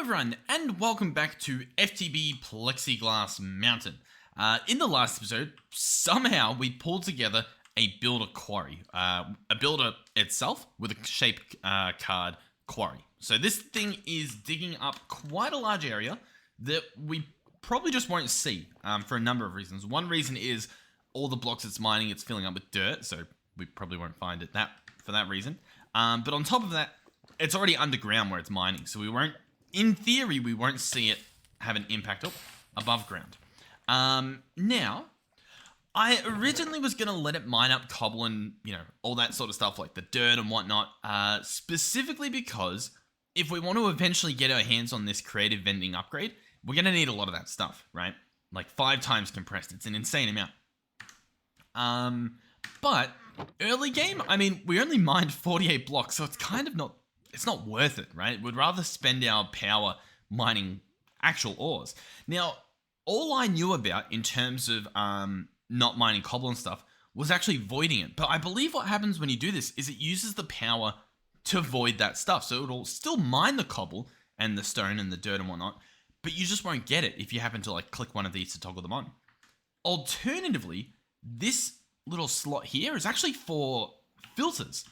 everyone, and welcome back to FTB Plexiglass Mountain. In the last episode, somehow we pulled together a builder quarry. A builder itself with a shape card quarry. So this thing is digging up quite a large area that we probably just won't see for a number of reasons. One reason is all the blocks it's mining, it's filling up with dirt, so we probably won't find it for that reason. But on top of that, it's already underground where it's mining, so in theory, we won't see it have an impact above ground. Now, I originally was going to let it mine up cobble and, all that sort of stuff like the dirt and whatnot, specifically because if we want to eventually get our hands on this creative vending upgrade, we're going to need a lot of that stuff, right? Like 5 times compressed. It's an insane amount. But early game, we only mined 48 blocks, so it's kind of it's not worth it, right? We'd rather spend our power mining actual ores. Now, all I knew about in terms of not mining cobble and stuff was actually voiding it. But I believe what happens when you do this is it uses the power to void that stuff. So it'll still mine the cobble and the stone and the dirt and whatnot, but you just won't get it if you happen to click one of these to toggle them on. Alternatively, this little slot here is actually for filters.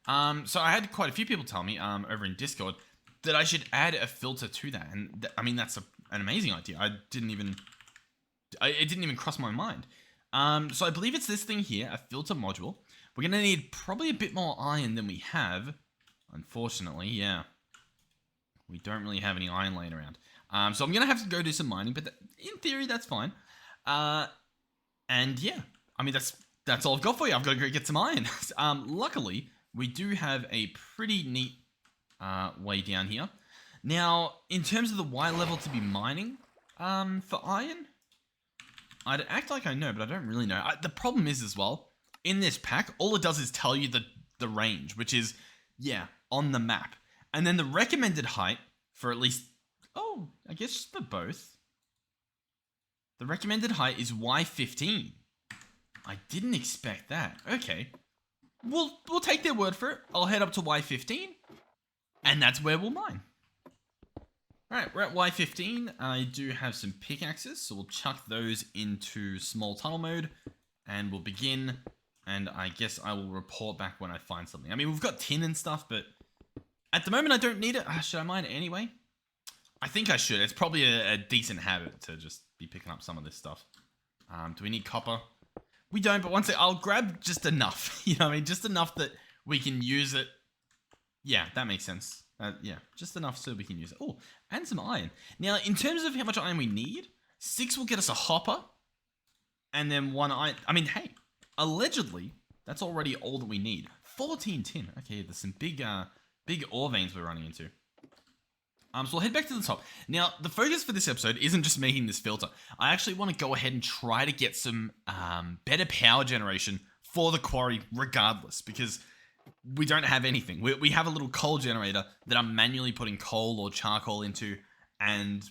So I had quite a few people tell me over in Discord that I should add a filter to that, and that's an amazing idea. It didn't even cross my mind. So I believe it's this thing here, a filter module. We're gonna need probably a bit more iron than we have. Unfortunately, yeah, we don't really have any iron laying around. So I'm gonna have to go do some mining, but in theory that's fine. And yeah, that's all I've got for you. I've got to go get some iron. Luckily, we do have a pretty neat way down here. Now, in terms of the Y level to be mining for iron, I'd act like I know, but I don't really know. The problem is as well, in this pack, all it does is tell you the range, which is, yeah, on the map. And then the recommended height for at least, I guess for both. The recommended height is Y15. I didn't expect that. Okay. We'll take their word for it. I'll head up to Y15, and that's where we'll mine. Alright, we're at Y15. I do have some pickaxes, so we'll chuck those into small tunnel mode, and we'll begin, and I guess I will report back when I find something. We've got tin and stuff, but at the moment I don't need it. Should I mine it anyway? I think I should. It's probably a decent habit to just be picking up some of this stuff. Do we need copper? We don't, but I'll grab just enough. Just enough that we can use it. Yeah, that makes sense. Yeah, just enough so we can use it. Oh, and some iron. Now, in terms of how much iron we need, 6 will get us a hopper, and then 1 iron. Hey, allegedly, that's already all that we need. 14 tin. Okay, there's some big ore veins we're running into. So we'll head back to the top. Now, the focus for this episode isn't just making this filter. I actually want to go ahead and try to get some better power generation for the quarry regardless, because we don't have anything. We have a little coal generator that I'm manually putting coal or charcoal into, and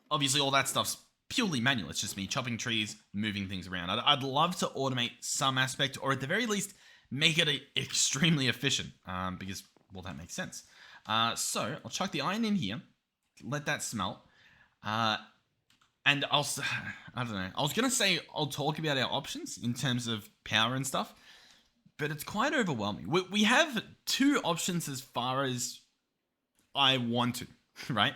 obviously all that stuff's purely manual. It's just me chopping trees, moving things around. I'd love to automate some aspect, or at the very least, make it extremely efficient, because, well, that makes sense. So I'll chuck the iron in here. Let that smelt. And I don't know. I was going to say I'll talk about our options in terms of power and stuff, but it's quite overwhelming. We have 2 options as far as I want to, right?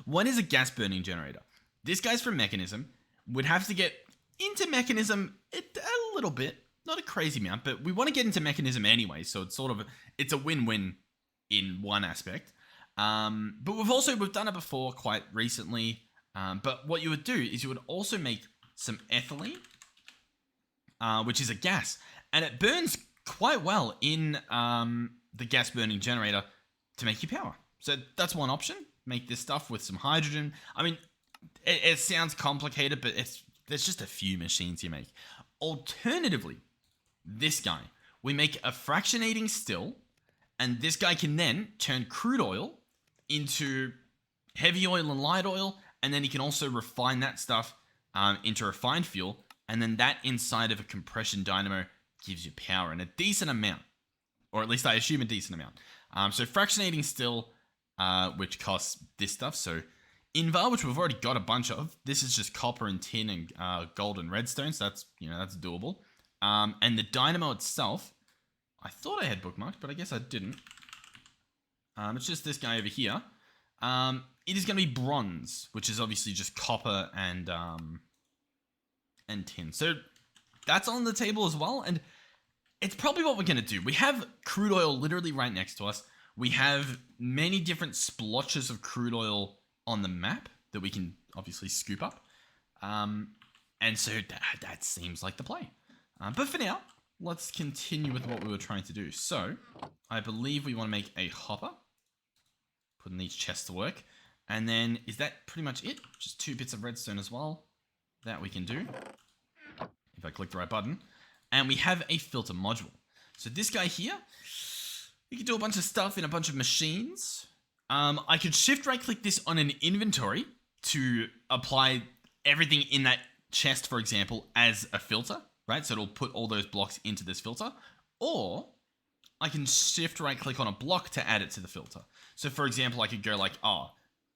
One is a gas burning generator. This guy's from Mechanism. We'd have to get into Mechanism a little bit, not a crazy amount, but we want to get into Mechanism anyway, so it's a win-win in one aspect. But we've done it before quite recently. But what you would do is you would also make some ethylene, which is a gas, and it burns quite well in the gas burning generator to make your power. So that's one option. Make this stuff with some hydrogen. It sounds complicated, but there's just a few machines you make. Alternatively, this guy, we make a fractionating still, and this guy can then turn crude oil into heavy oil and light oil, and then you can also refine that stuff into refined fuel, and then that inside of a compression dynamo gives you power in a decent amount, or at least I assume a decent amount. So fractionating still, which costs this stuff, so Invar, which we've already got a bunch of. This is just copper and tin and gold and redstone, so that's, that's doable. And the dynamo itself, I thought I had bookmarked, but I guess I didn't. It's just this guy over here. It is going to be bronze, which is obviously just copper and tin. So that's on the table as well, and it's probably what we're going to do. We have crude oil literally right next to us. We have many different splotches of crude oil on the map that we can obviously scoop up. And so that seems like the play. But for now, let's continue with what we were trying to do. So I believe we want to make a hopper. Putting these chests to work. And then, is that pretty much it? Just 2 bits of redstone as well. That we can do. If I click the right button. And we have a filter module. So this guy here, you can do a bunch of stuff in a bunch of machines. I could shift right click this on an inventory to apply everything in that chest, for example, as a filter, right? So it'll put all those blocks into this filter. Or I can shift right click on a block to add it to the filter. So for example, I could go like,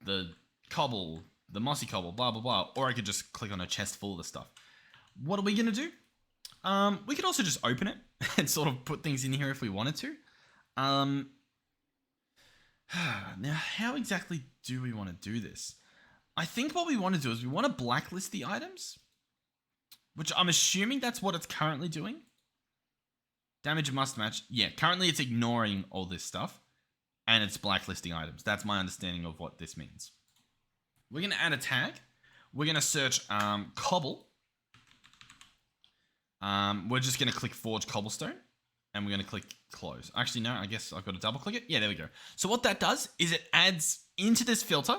the cobble, the mossy cobble, blah, blah, blah. Or I could just click on a chest full of the stuff. What are we going to do? We could also just open it and sort of put things in here if we wanted to. Now, how exactly do we want to do this? I think what we want to do is we want to blacklist the items, which I'm assuming that's what it's currently doing. Damage must match. Yeah, currently it's ignoring all this stuff and it's blacklisting items. That's my understanding of what this means. We're going to add a tag. We're going to search cobble. We're just going to click forge cobblestone and we're going to click close. Actually, no, I guess I've got to double click it. Yeah, there we go. So what that does is it adds into this filter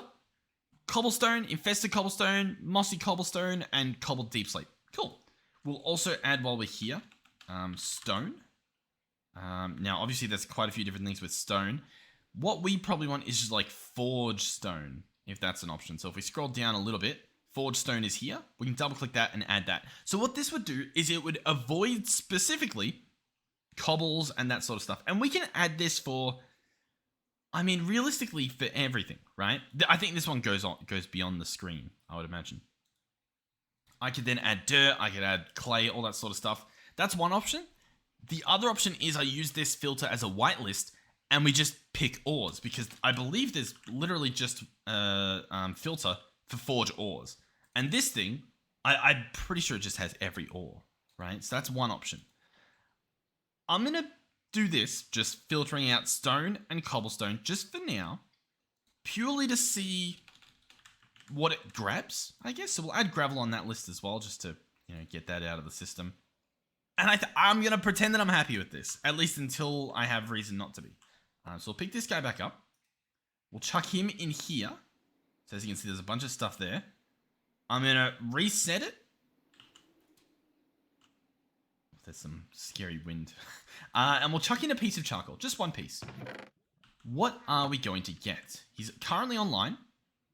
cobblestone, infested cobblestone, mossy cobblestone, and cobbled deep slate. Cool. We'll also add, while we're here, stone. Now, obviously, there's quite a few different things with stone. What we probably want is just like forge stone, if that's an option. So if we scroll down a little bit, forge stone is here. We can double click that and add that. So what this would do is it would avoid specifically cobbles and that sort of stuff. And we can add this for, I mean, realistically for everything, right? I think this one goes beyond the screen, I would imagine. I could then add dirt, I could add clay, all that sort of stuff. That's one option. The other option is I use this filter as a whitelist and we just pick ores, because I believe there's literally just a filter for forge ores. And this thing, I'm pretty sure it just has every ore, right? So that's one option. I'm going to do this, just filtering out stone and cobblestone just for now, purely to see what it grabs, I guess. So we'll add gravel on that list as well, just to, get that out of the system. And I'm going to pretend that I'm happy with this, at least until I have reason not to be. So we'll pick this guy back up. We'll chuck him in here. So as you can see, there's a bunch of stuff there. I'm going to reset it. There's some scary wind. And we'll chuck in a piece of charcoal. Just one piece. What are we going to get? He's currently online.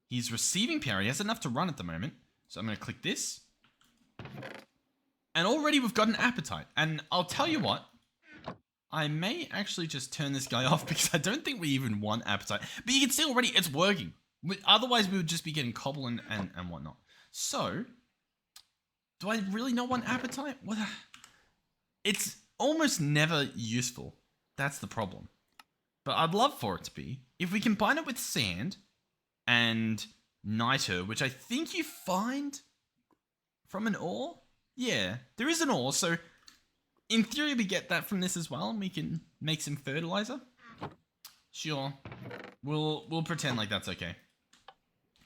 He's receiving power. He has enough to run at the moment. So I'm going to click this. And already we've got an appetite. And I'll tell you what. I may actually just turn this guy off because I don't think we even want appetite. But you can see already it's working. Otherwise, we would just be getting cobble and whatnot. So, do I really not want appetite? What? It's almost never useful. That's the problem. But I'd love for it to be. If we combine it with sand and niter, which I think you find from an ore. Yeah, there is an ore. So, in theory, we get that from this as well. And we can make some fertilizer. Sure. We'll pretend like that's okay.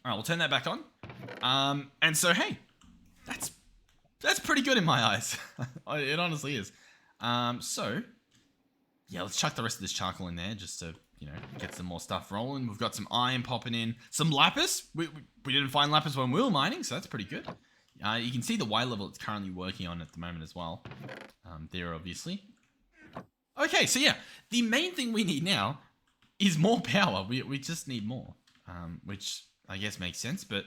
All right, we'll turn that back on. And so, hey, that's pretty good in my eyes. It honestly is. So, yeah, let's chuck the rest of this charcoal in there just to, get some more stuff rolling. We've got some iron popping in. Some lapis. We didn't find lapis when we were mining, so that's pretty good. You can see the Y level it's currently working on at the moment as well. There, obviously. Okay, so yeah, the main thing we need now is more power. We just need more, which I guess makes sense, but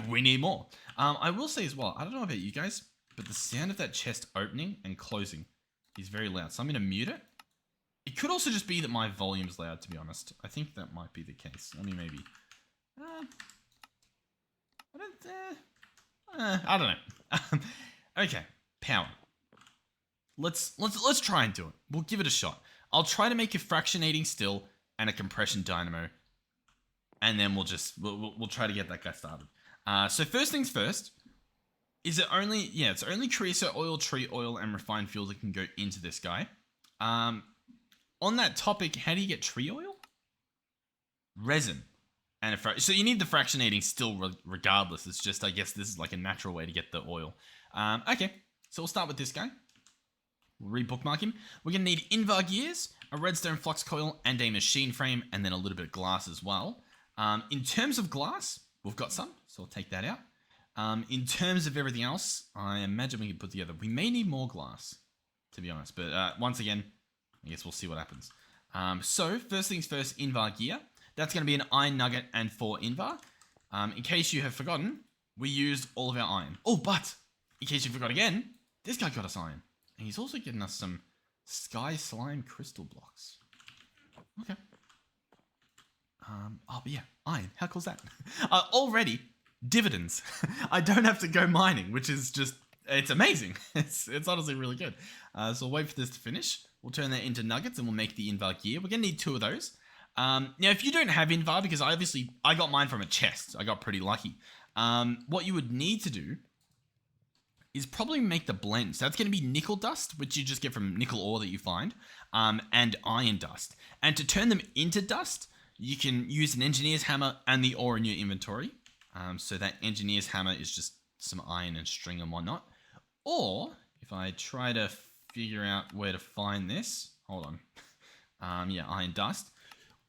we need more. I will say as well, I don't know about you guys, but the sound of that chest opening and closing is very loud. So I'm going to mute it. It could also just be that my volume's loud, to be honest. I think that might be the case. Let me maybe I don't know. Okay, power. Let's try and do it. We'll give it a shot. I'll try to make a fractionating still and a compression dynamo, and then we'll try to get that guy started. So first things first. Is it only... Yeah, it's only creosote oil, tree oil, and refined fuels that can go into this guy. On that topic, how do you get tree oil? Resin. And so you need the fractionating still regardless. It's just, I guess, this is like a natural way to get the oil. Okay, so we'll start with this guy. We'll re-bookmark him. We're going to need Invar gears, a redstone flux coil, and a machine frame, and then a little bit of glass as well. In terms of glass, we've got some, so we'll take that out. In terms of everything else, I imagine we can put together. We may need more glass, to be honest. But once again, I guess we'll see what happens. So first things first, Invar gear. That's going to be an iron nugget and 4 Invar. In case you have forgotten, we used all of our iron. Oh, but in case you forgot again, this guy got us iron. And he's also getting us some sky slime crystal blocks. Okay. Oh, but yeah, iron. How cool is that? Already, dividends. I don't have to go mining, which is just, it's amazing. It's honestly really good. So we'll wait for this to finish. We'll turn that into nuggets and we'll make the Invar gear. We're going to need 2 of those. Now, if you don't have Invar, because I got mine from a chest. I got pretty lucky. What you would need to do is probably make the blend. So that's going to be nickel dust, which you just get from nickel ore that you find, and iron dust. And to turn them into dust, you can use an engineer's hammer and the ore in your inventory. So that engineer's hammer is just some iron and string and whatnot. Or, if I try to figure out where to find this, hold on. Yeah, iron dust.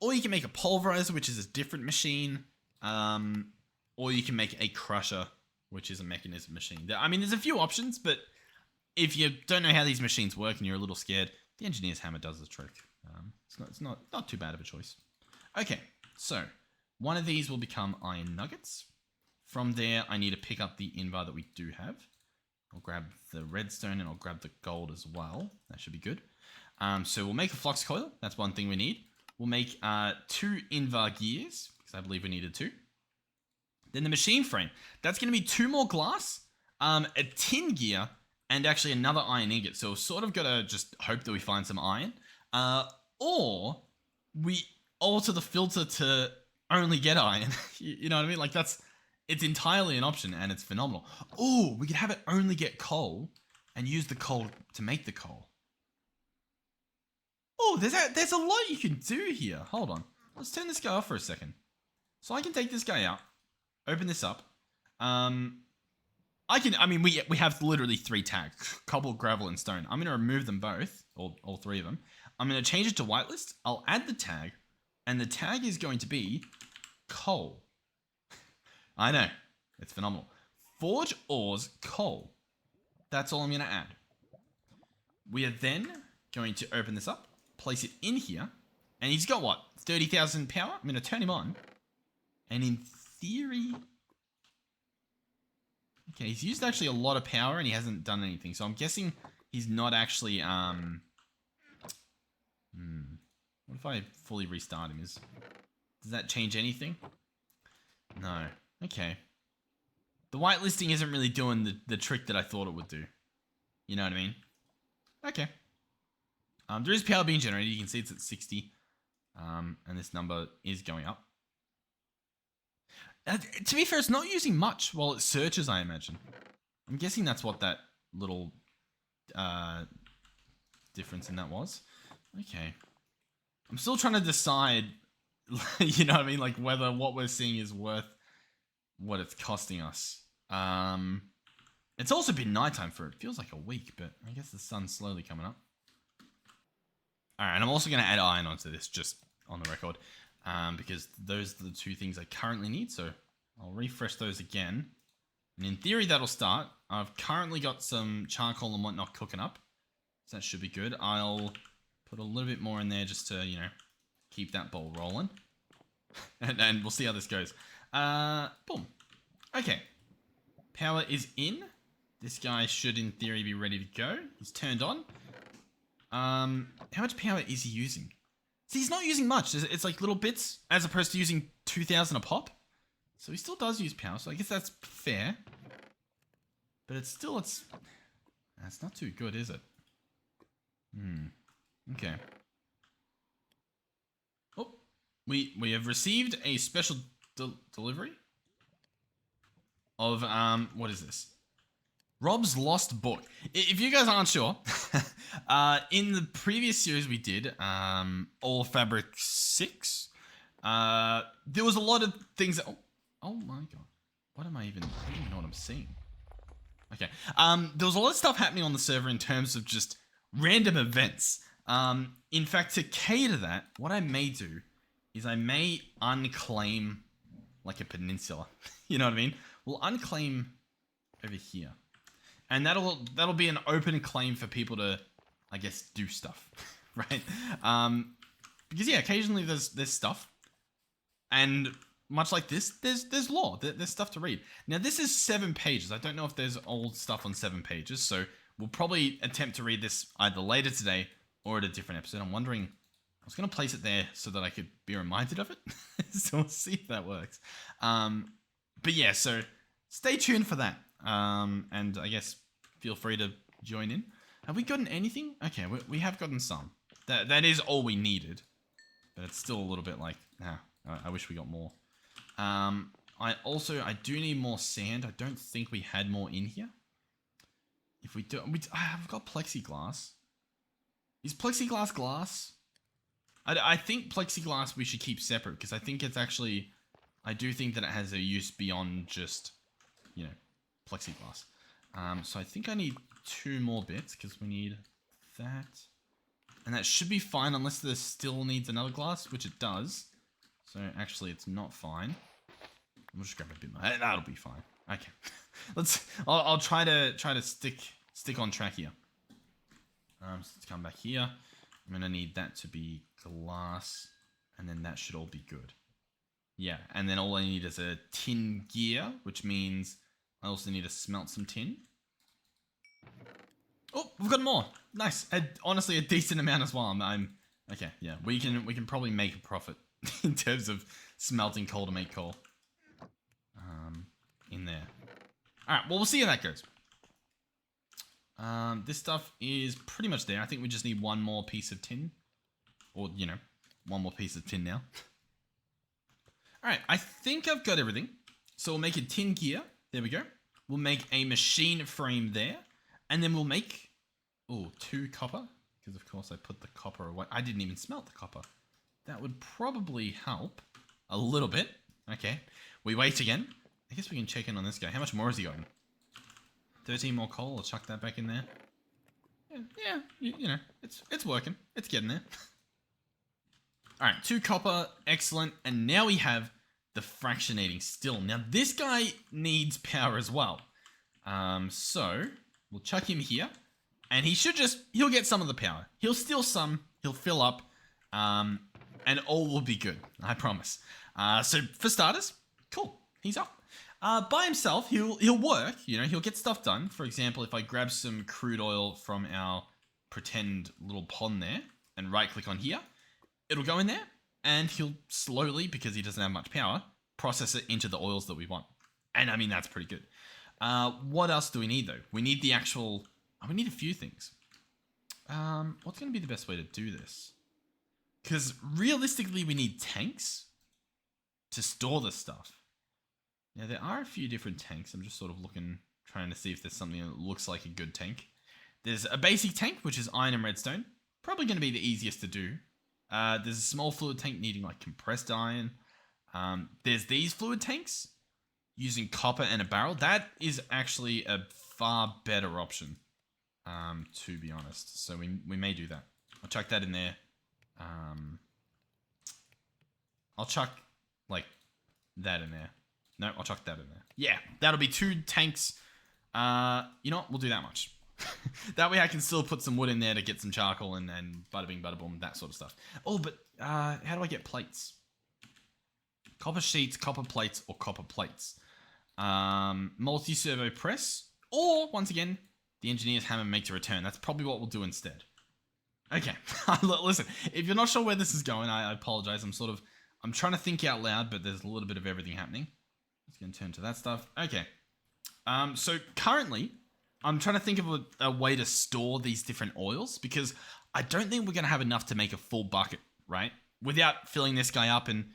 Or you can make a pulverizer, which is a different machine. Or you can make a crusher, which is a mechanism machine. I mean, there's a few options, but if you don't know how these machines work and you're a little scared, the engineer's hammer does the trick. It's not too bad of a choice. Okay, so one of these will become iron nuggets. From there, I need to pick up the Invar that we do have. I'll grab the redstone and I'll grab the gold as well. That should be good. So we'll make a flux coil. That's one thing we need. We'll make 2 Invar gears, because I believe we needed 2. Then the machine frame. That's going to be 2 more glass, a tin gear, and actually another iron ingot. So we've sort of got to just hope that we find some iron. Or we alter the filter to only get iron. You know what I mean? Like it's entirely an option and it's phenomenal. Oh, we could have it only get coal and use the coal to make the coal. Oh, there's a lot you can do here. Hold on. Let's turn this guy off for a second. So I can take this guy out, open this up. We have literally 3 tags, cobble, gravel, and stone. I'm going to remove them both, all 3 of them. I'm going to change it to whitelist. I'll add the tag, and the tag is going to be coal. I know, it's phenomenal. Forge ores coal. That's all I'm going to add. We are then going to open this up, place it in here, and he's got what? 30,000 power? I'm going to turn him on, and in theory... Okay, he's used actually a lot of power and he hasn't done anything. So I'm guessing he's not actually... What if I fully restart him? Does that change anything? No. Okay. The whitelisting isn't really doing the trick that I thought it would do. You know what I mean? Okay. There is power being generated. You can see it's at 60. And this number is going up. To be fair, it's not using much while it searches, I imagine. I'm guessing that's what that little difference in that was. Okay. I'm still trying to decide, you know what I mean, like whether what we're seeing is worth what it's costing us. It's also been nighttime for it feels like a week, but I guess the sun's slowly coming up. Alright, and I'm also going to add iron onto this, just on the record. Because those are the 2 things I currently need, so I'll refresh those again. And in theory, that'll start. I've currently got some charcoal and whatnot cooking up, so that should be good. I'll put a little bit more in there just to, keep that ball rolling. and we'll see how this goes. Boom. Okay. Power is in. This guy should, in theory, be ready to go. He's turned on. How much power is he using? See, he's not using much. It's like little bits, as opposed to using 2,000 a pop. So he still does use power, so I guess that's fair. But it's that's not too good, is it? Okay. Oh, we have received a special delivery of what is this? Rob's Lost Book. If you guys aren't sure, in the previous series we did, All Fabric 6, there was a lot of things that, oh my god. What am I even, I don't even know what I'm seeing. Okay. There was a lot of stuff happening on the server in terms of just random events. In fact, to cater that, what I may do is I may unclaim like a peninsula. You know what I mean? We'll unclaim over here. And that'll be an open claim for people to, I guess, do stuff. Right? Because yeah, occasionally there's stuff. And much like this, there's lore. There's stuff to read. Now this is 7 pages. I don't know if there's old stuff on 7 pages, so we'll probably attempt to read this either later today or at a different episode. I'm wondering, I was going to place it there so that I could be reminded of it. So we'll see if that works. But yeah, so stay tuned for that. And I guess feel free to join in. Have we gotten anything? Okay, we have gotten some. That is all we needed. But it's still a little bit like, I wish we got more. I do need more sand. I don't think we had more in here. If we do, I've got plexiglass. Is plexiglass glass? I think plexiglass we should keep separate because I think it's actually, I do think that it has a use beyond just, you know, plexiglass. So I think I need 2 more bits because we need that. And that should be fine unless this still needs another glass, which it does. So actually it's not fine. We'll just grab a bit more. That'll be fine. Okay. I'll try to stick on track here. So let's come back here. I'm gonna need that to be glass, and then that should all be good. Yeah, and then all I need is a tin gear, which means I also need to smelt some tin. Oh, we've got more. Nice. Honestly, a decent amount as well. I'm okay. Yeah, we can probably make a profit in terms of smelting coal to make coal. In there. All right. Well, we'll see how that goes. This stuff is pretty much there. I think we just need one more piece of tin, or you know, one more piece of tin now. All right. I think I've got everything. So we'll make a tin gear. There we go. We'll make a machine frame there. And then we'll make, 2 copper. Because of course I put the copper away. I didn't even smelt the copper. That would probably help a little bit. Okay. We wait again. I guess we can check in on this guy. How much more is he going? 13 more coal. I'll chuck that back in there. Yeah, you know, it's working. It's getting there. All right, 2 copper. Excellent. And now we have the fractionating still. Now this guy needs power as well. So we'll chuck him here, and he'll get some of the power. He'll steal some, he'll fill up, and all will be good. I promise. So for starters, cool, he's up. By himself, he'll work, you know, he'll get stuff done. For example, if I grab some crude oil from our pretend little pond there, and right click on here, it'll go in there, and he'll slowly, because he doesn't have much power, process it into the oils that we want. And I mean, that's pretty good. What else do we need though? We need the actual, we need a few things. What's going to be the best way to do this? Because realistically, we need tanks to store this stuff. Now, there are a few different tanks. I'm just sort of looking, trying to see if there's something that looks like a good tank. There's a basic tank, which is iron and redstone. Probably going to be the easiest to do. There's a small fluid tank needing like compressed iron. There's these fluid tanks using copper and a barrel. That is actually a far better option, to be honest. So we may do that. I'll chuck that in there. I'll chuck like that in there. No, I'll chuck that in there. Yeah, that'll be 2 tanks. You know what? We'll do that much. That way I can still put some wood in there to get some charcoal and bada bing, bada boom, that sort of stuff. Oh, but how do I get plates? Copper sheets, copper plates, or copper plates. Multi-servo press, or once again, the engineer's hammer makes a return. That's probably what we'll do instead. Okay, listen, if you're not sure where this is going, I apologize. I'm trying to think out loud, but there's a little bit of everything happening. It's going to turn to that stuff. Okay. So currently, I'm trying to think of a way to store these different oils because I don't think we're going to have enough to make a full bucket, right? Without filling this guy up. And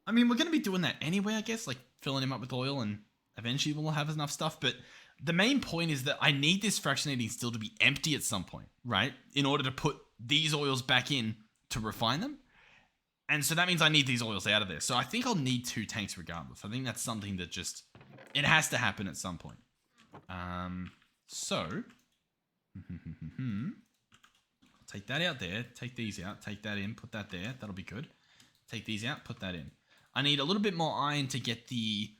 I mean, we're going to be doing that anyway, I guess, like filling him up with oil and eventually we'll have enough stuff. But the main point is that I need this fractionating still to be empty at some point, right? In order to put these oils back in to refine them. And so that means I need these oils out of there. So I think I'll need 2 tanks regardless. I think that's something that just, it has to happen at some point. So, take that out there, take these out, take that in, put that there. That'll be good. Take these out, put that in. I need a little bit more iron to get the,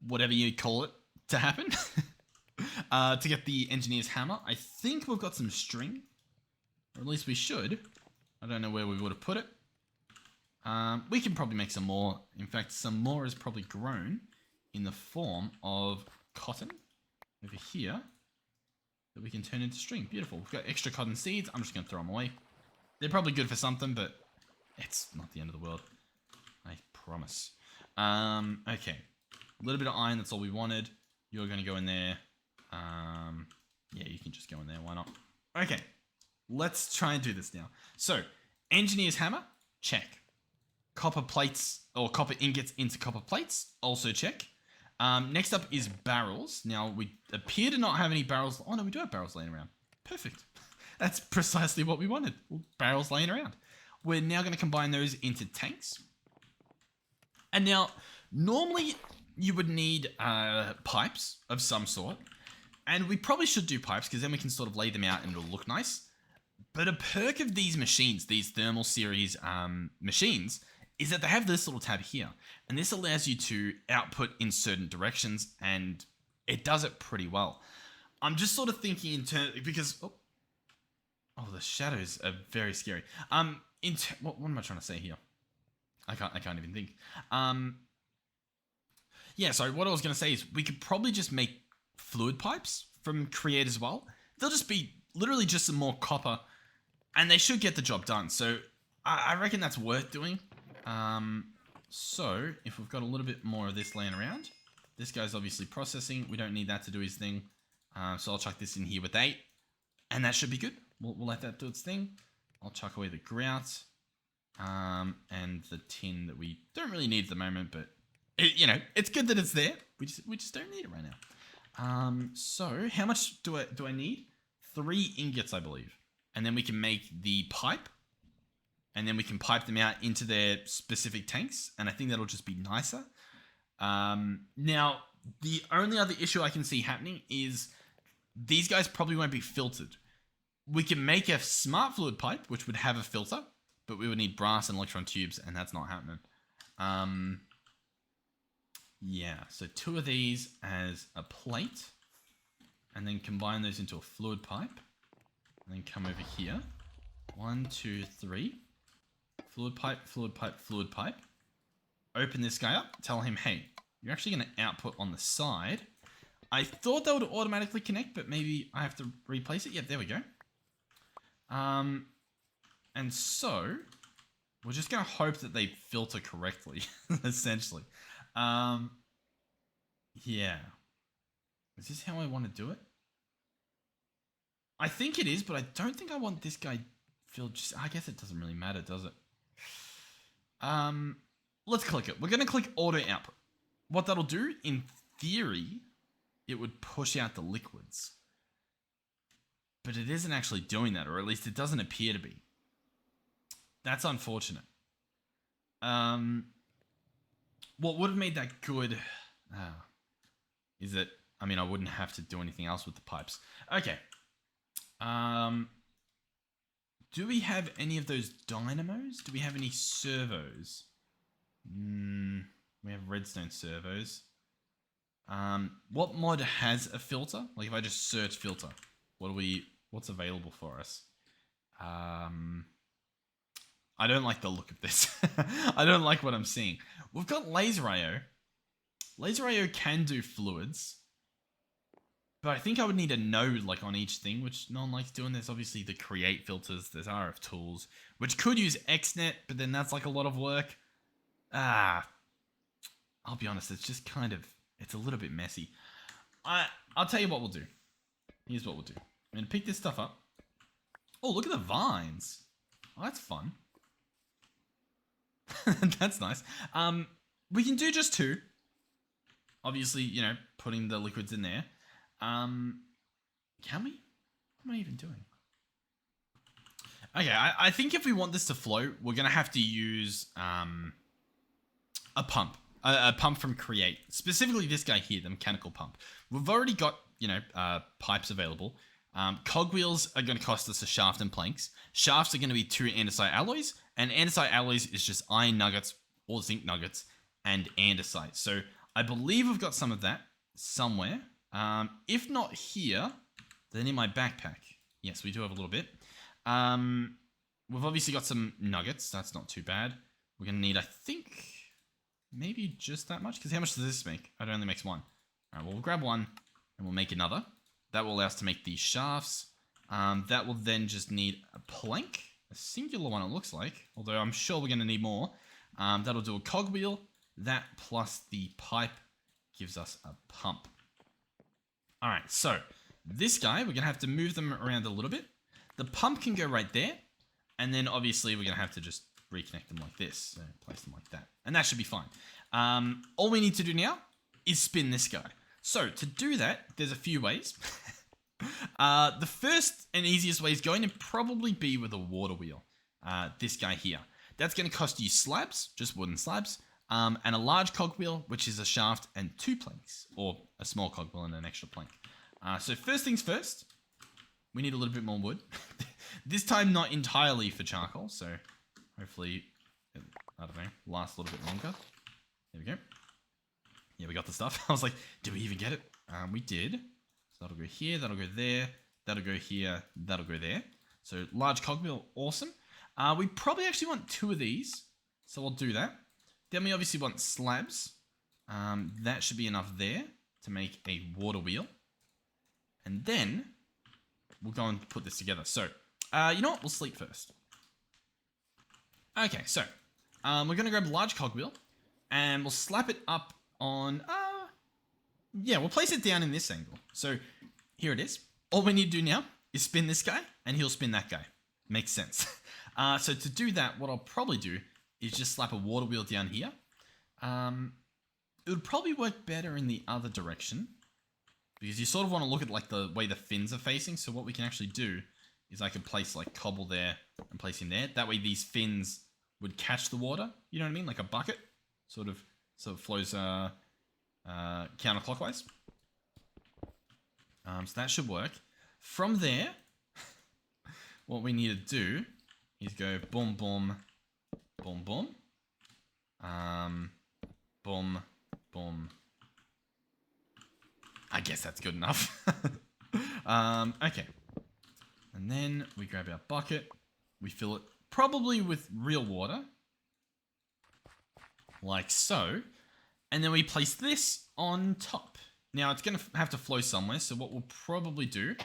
whatever you call it, to happen. To get the engineer's hammer. I think we've got some string. Or at least we should. I don't know where we would have put it. We can probably make some more. In fact, some more is probably grown in the form of cotton over here that we can turn into string. Beautiful. We've got extra cotton seeds. I'm just going to throw them away. They're probably good for something, but it's not the end of the world. I promise. Okay. A little bit of iron. That's all we wanted. You're going to go in there. Yeah, you can just go in there. Why not? Okay. Let's try and do this now. So, engineer's hammer. Check. Copper plates or copper ingots into copper plates. Also check. Next up is barrels. Now, we appear to not have any barrels. Oh, no, we do have barrels laying around. Perfect. That's precisely what we wanted. Barrels laying around. We're now going to combine those into tanks. And now, normally, you would need pipes of some sort. And we probably should do pipes because then we can sort of lay them out and it'll look nice. But a perk of these machines, these thermal series machines, is that they have this little tab here. And this allows you to output in certain directions and it does it pretty well. I'm just sort of thinking in terms, because, oh, the shadows are very scary. What am I trying to say here? I can't even think. Yeah, so what I was going to say is we could probably just make fluid pipes from Create as well. They'll just be literally just some more copper and they should get the job done. So I reckon that's worth doing. So if we've got a little bit more of this laying around, this guy's obviously processing. We don't need that to do his thing. So I'll chuck this in here with 8 and that should be good. We'll let that do its thing. I'll chuck away the grout and the tin that we don't really need at the moment, but it's good that it's there. We just don't need it right now. So how much do I need? 3 ingots, I believe. And then we can make the pipe. And then we can pipe them out into their specific tanks. And I think that'll just be nicer. Now, the only other issue I can see happening is these guys probably won't be filtered. We can make a smart fluid pipe, which would have a filter. But we would need brass and electron tubes. And that's not happening. Yeah, so 2 of these as a plate. And then combine those into a fluid pipe. And then come over here. 1, 2, 3. Fluid pipe, fluid pipe, fluid pipe. Open this guy up. Tell him, hey, you're actually going to output on the side. I thought that would automatically connect, but maybe I have to replace it. Yep, there we go. And so, we're just going to hope that they filter correctly, essentially. Yeah. Is this how I want to do it? I think it is, but I don't think I want this guy filled. I guess it doesn't really matter, does it? Let's click it. We're going to click auto output. What that'll do, in theory, it would push out the liquids. But it isn't actually doing that, or at least it doesn't appear to be. That's unfortunate. What would have made that good is that, I mean, I wouldn't have to do anything else with the pipes. Okay. Do we have any of those dynamos? Do we have any servos? We have redstone servos. What mod has a filter? Like if I just search filter, what's available for us? I don't like the look of this. I don't like what I'm seeing. We've got laser IO. Laser IO can do fluids. But I think I would need a node like on each thing, which no one likes doing. There's obviously the create filters. There's RF tools, which could use XNet, but then that's like a lot of work. I'll be honest, it's just kind of It's a little bit messy. I'll tell you what we'll do. Here's what we'll do. I'm going to pick this stuff up. Oh, look at the vines. Oh, that's fun. That's nice. We can do just 2. Obviously, you know, putting the liquids in there. Can we? What am I even doing? Okay, I think if we want this to flow, we're going to have to use a pump. A pump from Create. Specifically this guy here, the mechanical pump. We've already got, you know, pipes available. Cogwheels are going to cost us a shaft and planks. Shafts are going to be 2 andesite alloys. And andesite alloys is just iron nuggets or zinc nuggets and andesite. So I believe we've got some of that somewhere. If not here, then in my backpack. Yes, we do have a little bit. We've obviously got some nuggets. That's not too bad. We're going to need, I think, maybe just that much. Because how much does this make? It only makes 1. All right, well, we'll grab 1 and we'll make another. That will allow us to make these shafts. That will then just need a plank. A singular one, it looks like. Although I'm sure we're going to need more. That'll do a cogwheel. That plus the pipe gives us a pump. All right, so this guy, we're going to have to move them around a little bit. The pump can go right there. And then obviously we're going to have to just reconnect them like this. So place them like that. And that should be fine. All we need to do now is spin this guy. So to do that, there's a few ways. The first and easiest way is going to probably be with a water wheel. This guy here. That's going to cost you slabs, just wooden slabs, and a large cogwheel, which is a shaft and 2 planks, or a small cogwheel and an extra plank. So first things first, we need a little bit more wood. This time not entirely for charcoal, so hopefully, I don't know, lasts a little bit longer. There we go. Yeah, we got the stuff. I was like, did we even get it? We did. So that'll go here, that'll go there, that'll go here, that'll go there. So large cogwheel, awesome. We probably actually want 2 of these, so we'll do that. Then we obviously want slabs. That should be enough there to make a water wheel. And then we'll go and put this together. So, you know what? We'll sleep first. Okay, so we're going to grab a large cogwheel and we'll slap it up on... yeah, we'll place it down in this angle. So here it is. All we need to do now is spin this guy and he'll spin that guy. Makes sense. So to do that, what I'll probably do is just slap a water wheel down here. It would probably work better in the other direction because you sort of want to look at like the way the fins are facing. So what we can actually do is I could place like cobble there and place him there. That way these fins would catch the water. You know what I mean? Like a bucket sort of flows counterclockwise. So that should work. From there, what we need to do is go boom, boom, boom, boom. Boom, boom. I guess that's good enough. Okay. And then we grab our bucket. We fill it probably with real water. Like so. And then we place this on top. Now it's going to have to flow somewhere. So what we'll probably do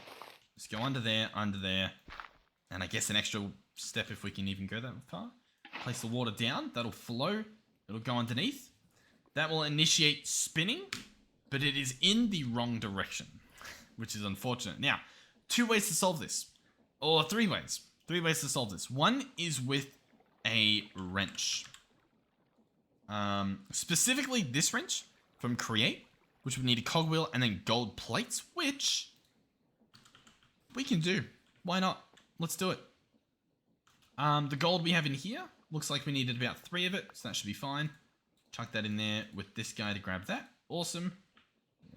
is go under there, and I guess an extra step if we can even go that far. Place the water down. That'll flow. It'll go underneath. That will initiate spinning, but it is in the wrong direction, which is unfortunate. Now, 2 ways to solve this, or 3 ways. 3 ways to solve this. One is with a wrench. Specifically this wrench from Create, which would need a cogwheel and then gold plates, which we can do. Why not? Let's do it. The gold we have in here looks like we needed about 3 of it, so that should be fine. Chuck that in there with this guy to grab that. Awesome.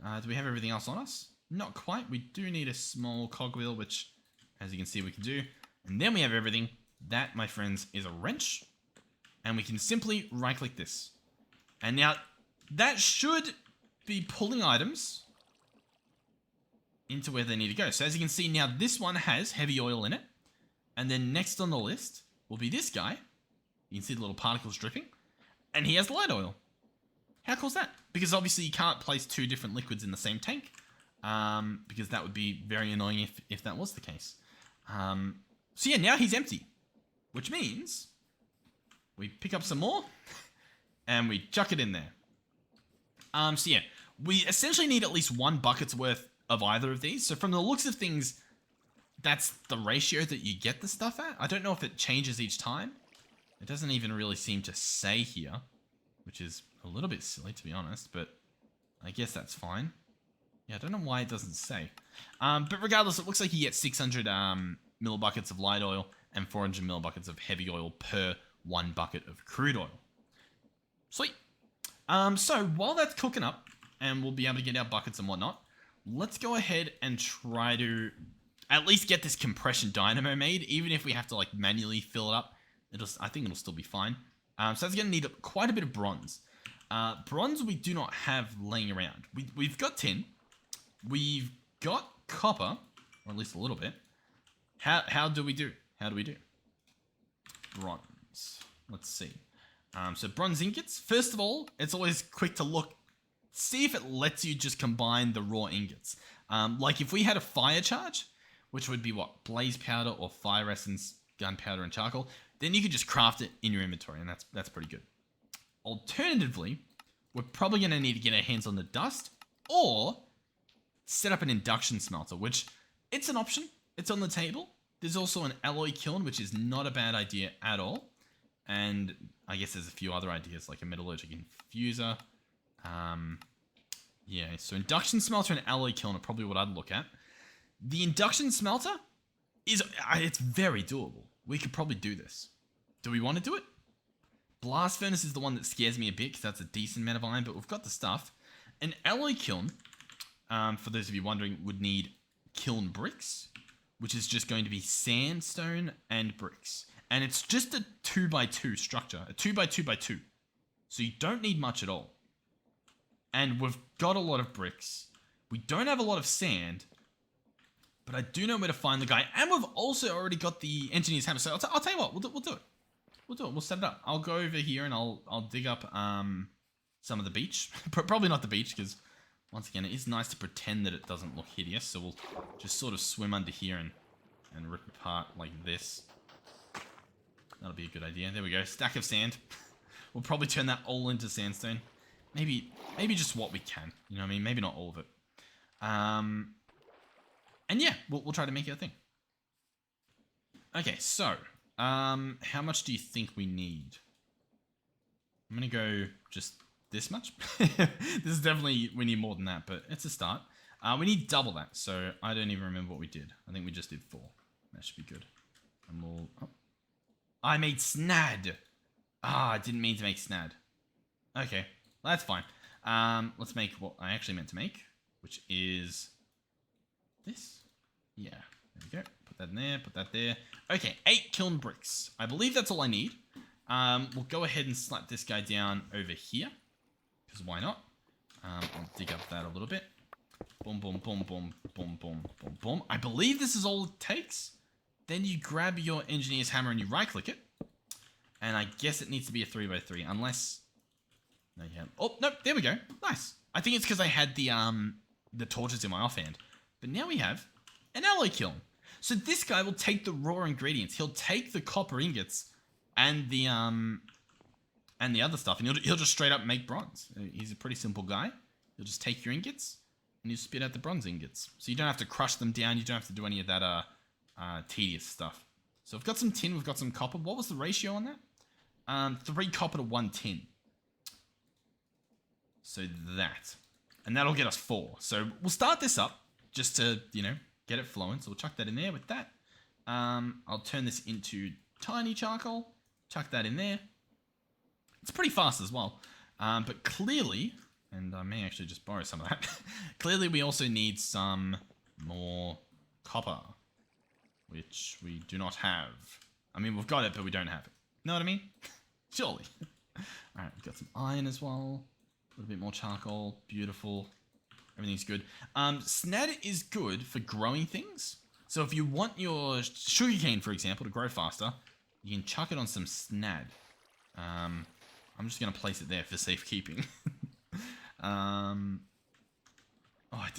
Do we have everything else on us? Not quite. We do need a small cogwheel, which, as you can see, we can do. And then we have everything. That, my friends, is a wrench. And we can simply right-click this. And now, that should be pulling items into where they need to go. So as you can see now, this one has heavy oil in it. And then next on the list will be this guy. You can see the little particles dripping. And he has light oil. How cool is that? Because obviously you can't place 2 different liquids in the same tank. Because that would be very annoying if that was the case. So yeah, now he's empty. Which means we pick up some more and we chuck it in there. So yeah, We essentially need at least 1 bucket's worth of either of these. So from the looks of things, that's the ratio that you get the stuff at. I don't know if it changes each time. It doesn't even really seem to say here, which is a little bit silly, to be honest, but I guess that's fine. Yeah, I don't know why it doesn't say. But regardless, it looks like you get 600 millibuckets of light oil and 400 millibuckets of heavy oil per 1 bucket of crude oil. Sweet. So while that's cooking up, and we'll be able to get our buckets and whatnot, let's go ahead and try to at least get this compression dynamo made. Even if we have to like manually fill it up, I think it'll still be fine. So that's going to need quite a bit of bronze. Bronze we do not have laying around. We've got tin. We've got copper, or at least a little bit. How do we do? How do we do? Bronze. Let's see. So bronze ingots. First of all, it's always quick to look, see if it lets you just combine the raw ingots. Like if we had a fire charge, which would be what? Blaze powder or fire essence, gunpowder and charcoal, then you could just craft it in your inventory, and that's pretty good. Alternatively, we're probably going to need to get our hands on the dust, or set up an induction smelter, which it's an option. It's on the table. There's also an alloy kiln, which is not a bad idea at all. And I guess there's a few other ideas, like a metallurgic infuser. Yeah, so induction smelter and alloy kiln are probably what I'd look at. The induction smelter it's very doable. We could probably do this. Do we want to do it? Blast furnace is the one that scares me a bit because that's a decent amount of iron, but we've got the stuff. An alloy kiln, for those of you wondering, would need kiln bricks, which is just going to be sandstone and bricks. And it's just a 2x2 structure, a 2x2x2. So you don't need much at all. And we've got a lot of bricks. We don't have a lot of sand, but I do know where to find the guy. And we've also already got the engineer's hammer. So I'll tell you what, we'll do it. We'll do it. We'll set it up. I'll go over here and I'll dig up some of the beach. Probably not the beach because, once again, it is nice to pretend that it doesn't look hideous. So we'll just sort of swim under here and rip apart like this. That'll be a good idea. There we go. Stack of sand. We'll probably turn that all into sandstone. Maybe just what we can. You know what I mean? Maybe not all of it. And yeah, we'll try to make it a thing. Okay, so how much do you think we need? I'm gonna go just this much. This is definitely, we need more than that, but it's a start. We need double that, so I don't even remember what we did. I think we just did 4. That should be good. And we'll... Oh. I made snad. I didn't mean to make snad. Okay, well, that's fine. Let's make what I actually meant to make, which is this. Yeah, there we go. Put that in there, put that there. Okay, 8 kiln bricks. I believe that's all I need. We'll go ahead and slap this guy down over here, because why not? I'll dig up that a little bit. Boom, boom, boom, boom, boom, boom, boom, boom. I believe this is all it takes. Then you grab your engineer's hammer and you right-click it. And I guess it needs to be a 3x3, unless... No, you have... Oh, no, there we go. Nice. I think it's because I had the torches in my offhand. But now we have an alloy kiln. So this guy will take the raw ingredients. He'll take the copper ingots and the other stuff, and he'll just straight up make bronze. He's a pretty simple guy. He'll just take your ingots, and he'll spit out the bronze ingots. So you don't have to crush them down. You don't have to do any of that tedious stuff. So we've got some tin, we've got some copper. What was the ratio on that? 3 copper to 1 tin. So that. And that'll get us 4. So we'll start this up just to, get it flowing. So we'll chuck that in there with that. I'll turn this into tiny charcoal. Chuck that in there. It's pretty fast as well. But clearly, and I may actually just borrow some of that. Clearly we also need some more copper, which we do not have. I mean, we've got it, but we don't have it. Know what I mean? Surely. Alright, we've got some iron as well. A little bit more charcoal. Beautiful. Everything's good. Snad is good for growing things. So if you want your sugarcane, for example, to grow faster, you can chuck it on some snad. I'm just going to place it there for safekeeping.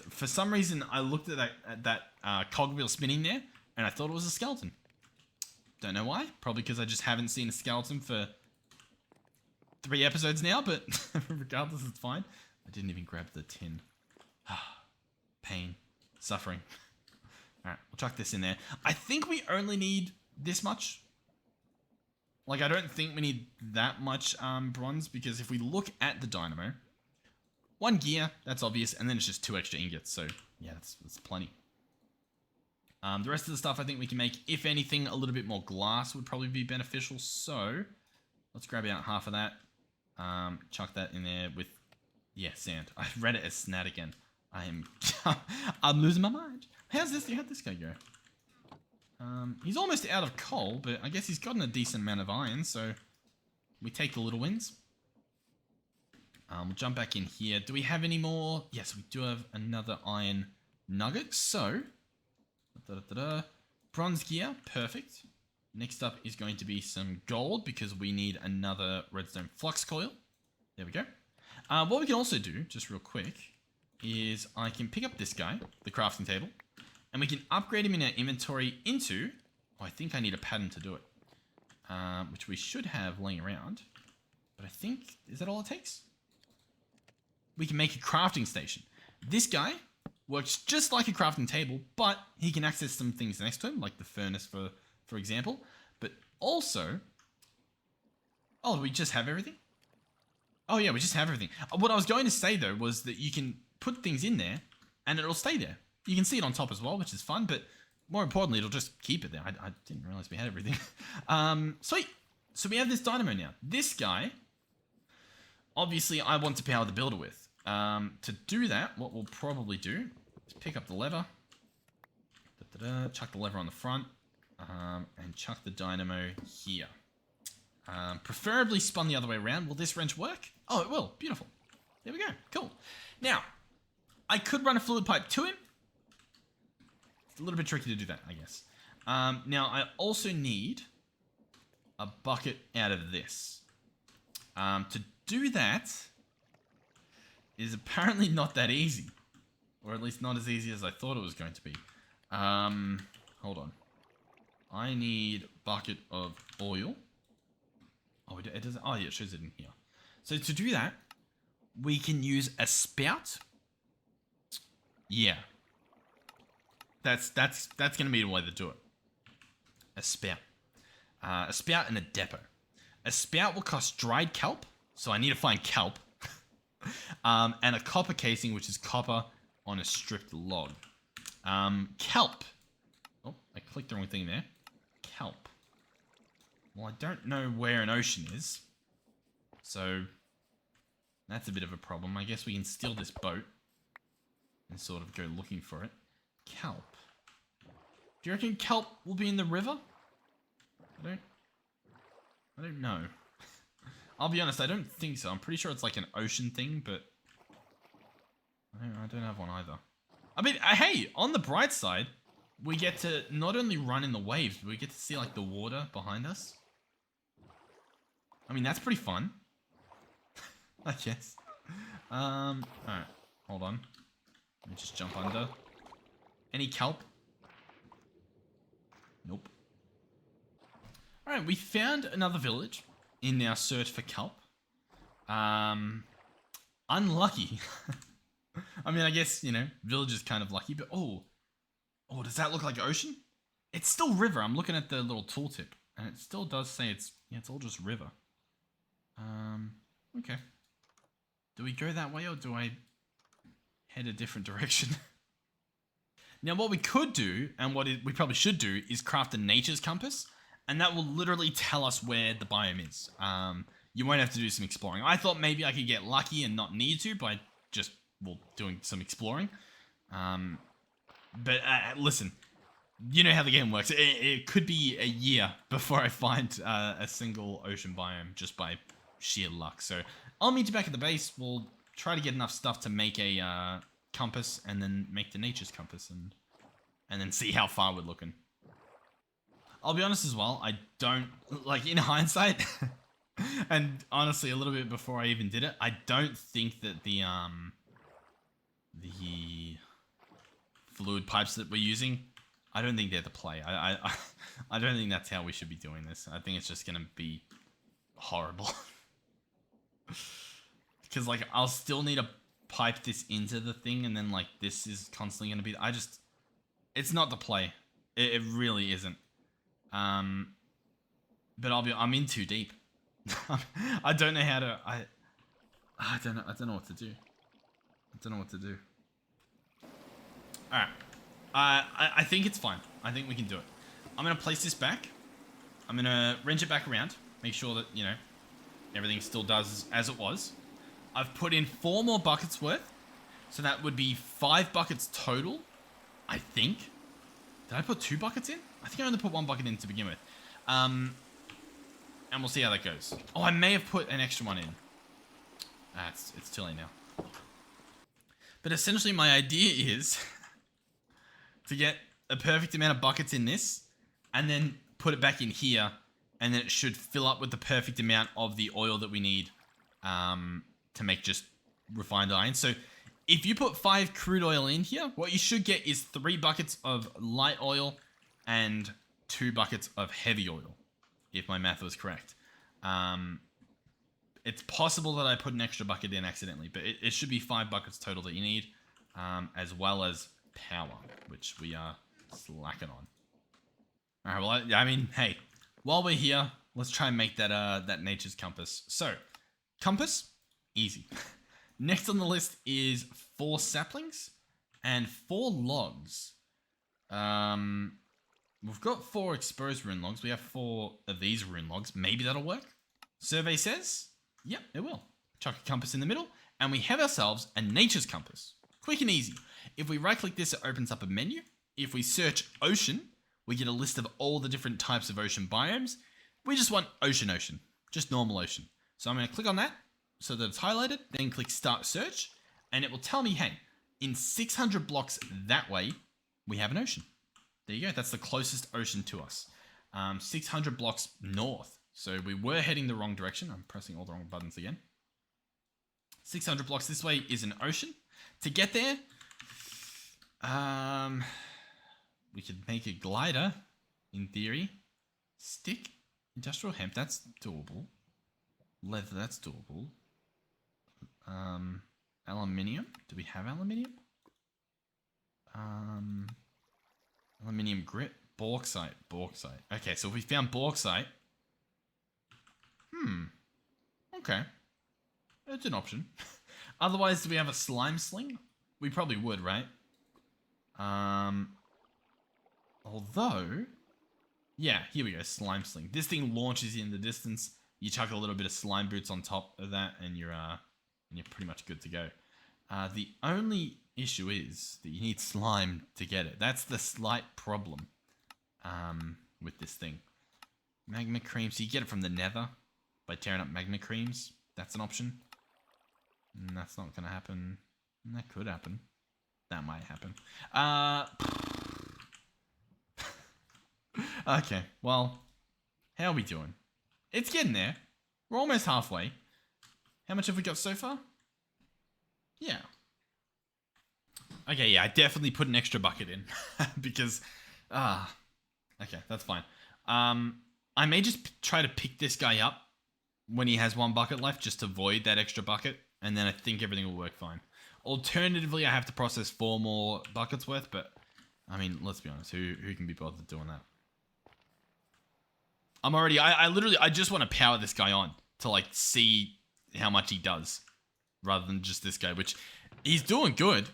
For some reason, I looked at that cogwheel spinning there, and I thought it was a skeleton. Don't know why. Probably because I just haven't seen a skeleton for 3 episodes now, but regardless, it's fine. I didn't even grab the tin. Pain. Suffering. Alright, we'll chuck this in there. I think we only need this much. Like, I don't think we need that much bronze, because if we look at the dynamo, 1 gear, that's obvious, and then it's just 2 extra ingots, so yeah, that's plenty. The rest of the stuff I think we can make, if anything, a little bit more glass would probably be beneficial, so let's grab out half of that, chuck that in there with, yeah, sand. I read it as snad again. I'm losing my mind. How'd this guy go? He's almost out of coal, but I guess he's gotten a decent amount of iron, so we take the little wins. We'll jump back in here. Do we have any more? Yes, we do have another iron nugget, so bronze gear, perfect. Next up is going to be some gold, because we need another redstone flux coil. There we go. What we can also do, just real quick, is I can pick up this guy, the crafting table, and we can upgrade him in our inventory into, oh, I think I need a pattern to do it, which we should have laying around, but I think, is that all it takes? We can make a crafting station. This guy works just like a crafting table, but he can access some things next to him, like the furnace, for example, but also, oh, do we just have everything? Oh yeah, we just have everything. What I was going to say though was that you can put things in there and it'll stay there. You can see it on top as well, which is fun, but more importantly, it'll just keep it there. I didn't realize we had everything. Sweet. So we have this dynamo now. This guy, obviously I want to power the builder with. To do that, what we'll probably do is pick up the lever, chuck the lever on the front, and chuck the dynamo here. Preferably spun the other way around. Will this wrench work? Oh, it will. Beautiful. There we go. Cool. Now, I could run a fluid pipe to him. It's a little bit tricky to do that, I guess. Now, I also need a bucket out of this. To do that is apparently not that easy. Or at least not as easy as I thought it was going to be. Hold on. I need a bucket of oil. Oh, it doesn't. Oh, yeah, it shows it in here. So to do that, we can use a spout. Yeah. That's gonna be the way to do it. A spout. A spout and a depot. A spout will cost dried kelp, so I need to find kelp. And a copper casing, which is copper on a stripped log. Kelp. Oh, I clicked the wrong thing there. Kelp. Well, I don't know where an ocean is, so that's a bit of a problem. I guess we can steal this boat and sort of go looking for it. Kelp. Do you reckon kelp will be in the river? I don't know. I'll be honest, I don't think so. I'm pretty sure it's like an ocean thing, but I don't have one either. I mean, hey, on the bright side, we get to not only run in the waves, but we get to see like the water behind us. I mean, that's pretty fun. I guess. Alright. Hold on. Let me just jump under. Any kelp? Nope. Alright, we found another village in our search for kelp. Unlucky. I mean, I guess, you know, village is kind of lucky, but oh, does that look like ocean? It's still river. I'm looking at the little tooltip, and it still does say it's all just river. Okay. Do we go that way or do I head a different direction? Now, what we could do, and we probably should do, is craft a nature's compass, and that will literally tell us where the biome is. You won't have to do some exploring. I thought maybe I could get lucky and not need to by just, well, doing some exploring. But listen, you know how the game works. It could be a year before I find a single ocean biome just by sheer luck. So I'll meet you back at the base. We'll try to get enough stuff to make a compass and then make the nature's compass and then see how far we're looking. I'll be honest as well, I don't, like in hindsight, and honestly a little bit before I even did it, I don't think that the fluid pipes that we're using, I don't think they're the play. I don't think that's how we should be doing this. I think it's just gonna be horrible. Because like I'll still need a pipe this into the thing and then like this is constantly going to be... It's not the play. It really isn't. But I'm in too deep. I don't know how to... I don't know what to do. Alright. I think it's fine. I think we can do it. I'm going to place this back. I'm going to wrench it back around. Make sure that, you know, everything still does as it was. I've put in 4 more buckets worth. So that would be 5 buckets total, I think. Did I put 2 buckets in? I think I only put 1 bucket in to begin with. And we'll see how that goes. Oh, I may have put an extra one in. It's too late now. But essentially my idea is to get a perfect amount of buckets in this and then put it back in here, and then it should fill up with the perfect amount of the oil that we need to make just refined iron. So if you put 5 crude oil in here, what you should get is 3 buckets of light oil and 2 buckets of heavy oil, if my math was correct. It's possible that I put an extra bucket in accidentally, but it should be 5 buckets total that you need, as well as power, which we are slacking on. All right, well, I mean, hey, while we're here, let's try and make that nature's compass. So, compass, easy. Next on the list is 4 saplings and 4 logs. We've got 4 exposed rune logs. We have 4 of these rune logs. Maybe that'll work. Survey says, yep, it will. Chuck a compass in the middle, and we have ourselves a nature's compass. Quick and easy. If we right-click this, it opens up a menu. If we search ocean, we get a list of all the different types of ocean biomes. We just want ocean, just normal ocean. So I'm going to click on that so that it's highlighted, then click start search, and it will tell me, hey, in 600 blocks that way, we have an ocean. There you go. That's the closest ocean to us. 600 blocks north. So we were heading the wrong direction. I'm pressing all the wrong buttons again. 600 blocks this way is an ocean. To get there, we could make a glider, in theory. Stick, industrial hemp, that's doable. Leather, that's doable. Aluminium, do we have aluminium? Aluminium grit, bauxite. Okay, so if we found bauxite, okay, that's an option. Otherwise, do we have a slime sling? We probably would, right? Although, yeah, here we go, slime sling. This thing launches you in the distance. You chuck a little bit of slime boots on top of that, and you're pretty much good to go. The only issue is that you need slime to get it. That's the slight problem with this thing. Magma cream, so you get it from the nether by tearing up magma creams. That's an option. That's not going to happen. That could happen. That might happen. Okay, well, how are we doing? It's getting there. We're almost halfway. How much have we got so far? Yeah. Okay, yeah, I definitely put an extra bucket in. Because, okay, that's fine. I may just try to pick this guy up when he has 1 bucket left, just to void that extra bucket, and then I think everything will work fine. Alternatively, I have to process 4 more buckets worth, but, I mean, let's be honest, who can be bothered doing that? I'm already, I just want to power this guy on to, like, see how much he does, rather than just this guy, which, he's doing good.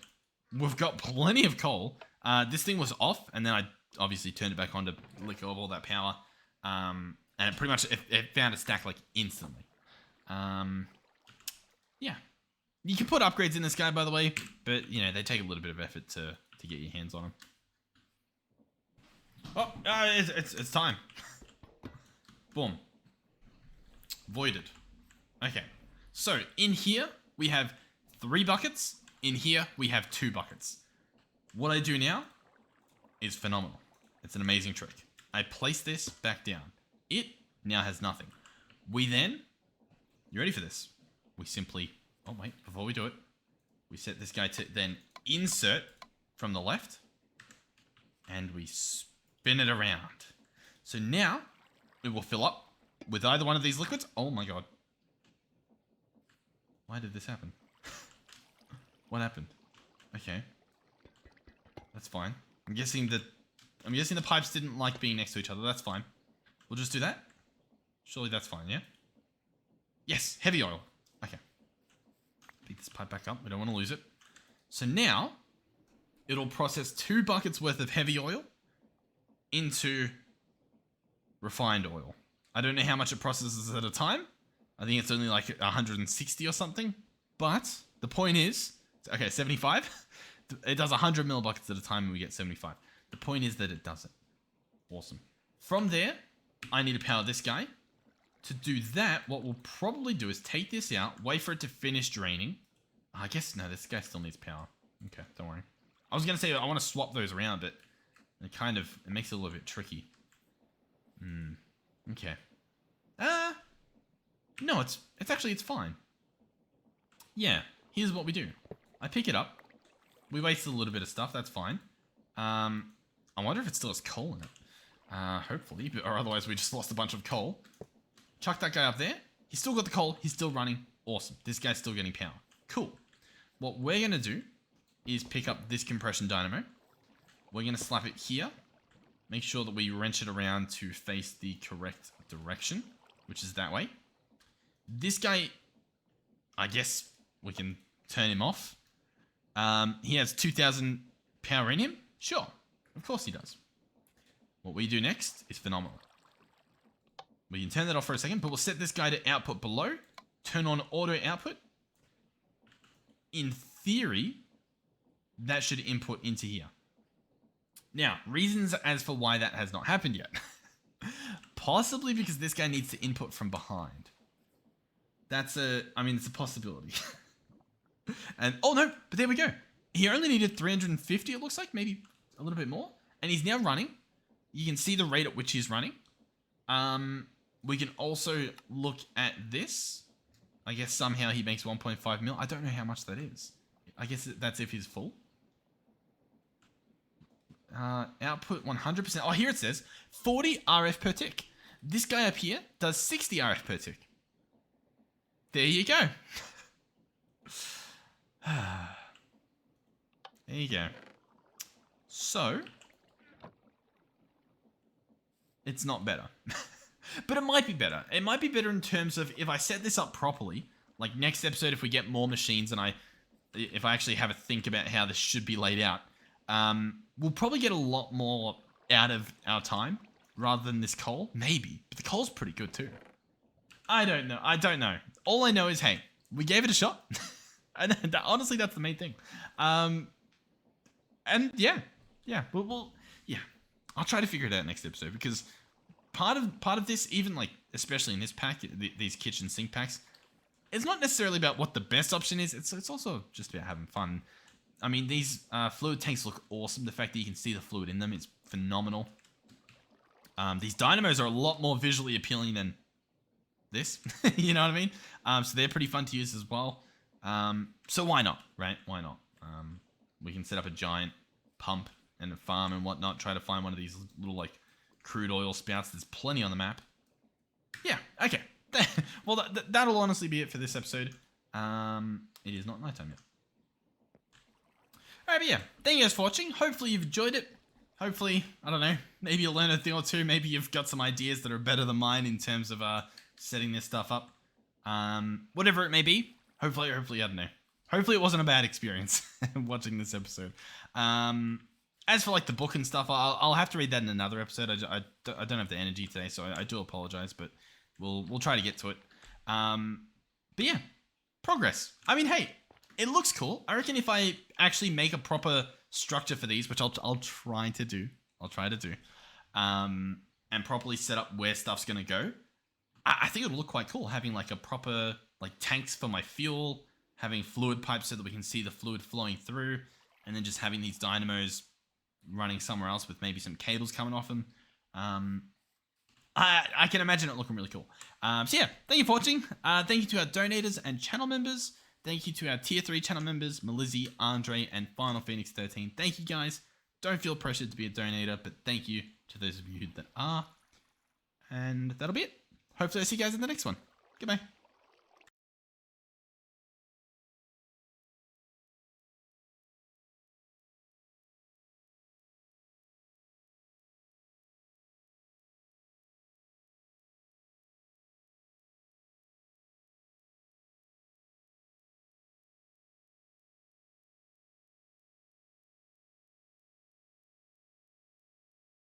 We've got plenty of coal. This thing was off, and then I obviously turned it back on to lick off all that power. And it pretty much, it found a stack, like, instantly. Yeah. You can put upgrades in this guy, by the way, but, you know, they take a little bit of effort to get your hands on him. Oh, it's time. Boom. Voided. Okay. So, in here, we have 3 buckets. In here, we have 2 buckets. What I do now is phenomenal. It's an amazing trick. I place this back down. It now has nothing. We then, you ready for this? We simply, oh wait, before we do it, we set this guy to then insert from the left, and we spin it around. So now, it will fill up with either one of these liquids. Oh my god. Why did this happen? What happened? Okay. That's fine. I'm guessing the pipes didn't like being next to each other. That's fine. We'll just do that. Surely that's fine, yeah? Yes, heavy oil. Okay. Pick this pipe back up. We don't want to lose it. So now, it'll process 2 buckets worth of heavy oil into refined oil. I don't know how much it processes at a time. I think it's only like 160 or something. But the point is, okay, 75. It does 100 millibuckets at a time and we get 75. The point is that it does it. Awesome. From there, I need to power this guy. To do that, what we'll probably do is take this out, wait for it to finish draining. I guess, no, this guy still needs power. Okay, don't worry. I was going to say I want to swap those around, but it makes it a little bit tricky. Okay. No, it's fine. Yeah, here's what we do. I pick it up. We wasted a little bit of stuff, that's fine. I wonder if it still has coal in it. Hopefully, or otherwise we just lost a bunch of coal. Chuck that guy up there. He's still got the coal, he's still running. Awesome, this guy's still getting power. Cool. What we're gonna do is pick up this compression dynamo. We're gonna slap it here. Make sure that we wrench it around to face the correct direction, which is that way. This guy, I guess we can turn him off. He has 2,000 power in him. Sure, of course he does. What we do next is phenomenal. We can turn that off for a second, but we'll set this guy to output below. Turn on auto output. In theory, that should input into here. Now, reasons as for why that has not happened yet. Possibly because this guy needs to input from behind. It's a possibility. And, oh no, but there we go. He only needed 350, it looks like, maybe a little bit more. And he's now running. You can see the rate at which he's running. We can also look at this. I guess somehow he makes 1.5 mil. I don't know how much that is. I guess that's if he's full. Output 100%. Oh, here it says 40 RF per tick. This guy up here does 60 RF per tick. There you go. There you go. So, it's not better. But it might be better. It might be better in terms of if I set this up properly, like next episode if we get more machines and if I actually have a think about how this should be laid out, we'll probably get a lot more out of our time rather than this coal. Maybe. But the coal's pretty good too. I don't know. All I know is, hey, we gave it a shot. And honestly, that's the main thing. And yeah, I'll try to figure it out next episode because part of this, even like especially in this pack, these kitchen sink packs, it's not necessarily about what the best option is. It's also just about having fun. I mean, these fluid tanks look awesome. The fact that you can see the fluid in them is phenomenal. These dynamos are a lot more visually appealing than this. You know what I mean? So they're pretty fun to use as well. So why not, right? Why not? We can set up a giant pump and a farm and whatnot. Try to find one of these little like crude oil spouts. There's plenty on the map. Yeah, okay. Well, that'll honestly be it for this episode. It is not nighttime yet. Alright, but yeah, thank you guys for watching. Hopefully you've enjoyed it. Hopefully, I don't know, maybe you'll learn a thing or two. Maybe you've got some ideas that are better than mine in terms of setting this stuff up. Whatever it may be. Hopefully, I don't know. Hopefully it wasn't a bad experience watching this episode. As for like the book and stuff, I'll have to read that in another episode. I don't have the energy today, so I do apologize, but we'll try to get to it. But yeah, progress. I mean, hey, it looks cool. I reckon if I actually make a proper structure for these, which I'll try to do, and properly set up where stuff's gonna go, I think it'll look quite cool. Having like a proper like tanks for my fuel, having fluid pipes so that we can see the fluid flowing through, and then just having these dynamos running somewhere else with maybe some cables coming off them. I can imagine it looking really cool. So yeah, thank you for watching. Thank you to our donators and channel members. Thank you to our tier 3 channel members, Melizzi, Andre, and Final Phoenix 13. Thank you guys. Don't feel pressured to be a donator, but thank you to those of you that are. And that'll be it. Hopefully I'll see you guys in the next one. Goodbye.